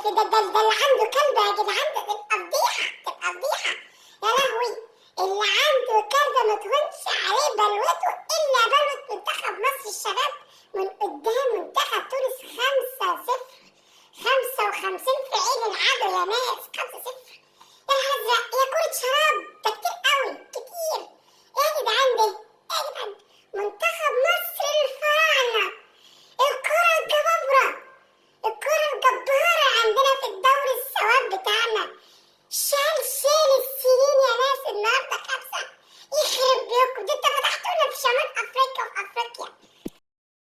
ده اللي عنده كلب يا جدعان، ده تبقى فضيحة، تبقى فضيحة. يا لهوي، اللي عنده كلب ما تهونش عليه بلوته إلا بلوة منتخب مصر الشباب من قدام منتخب تونس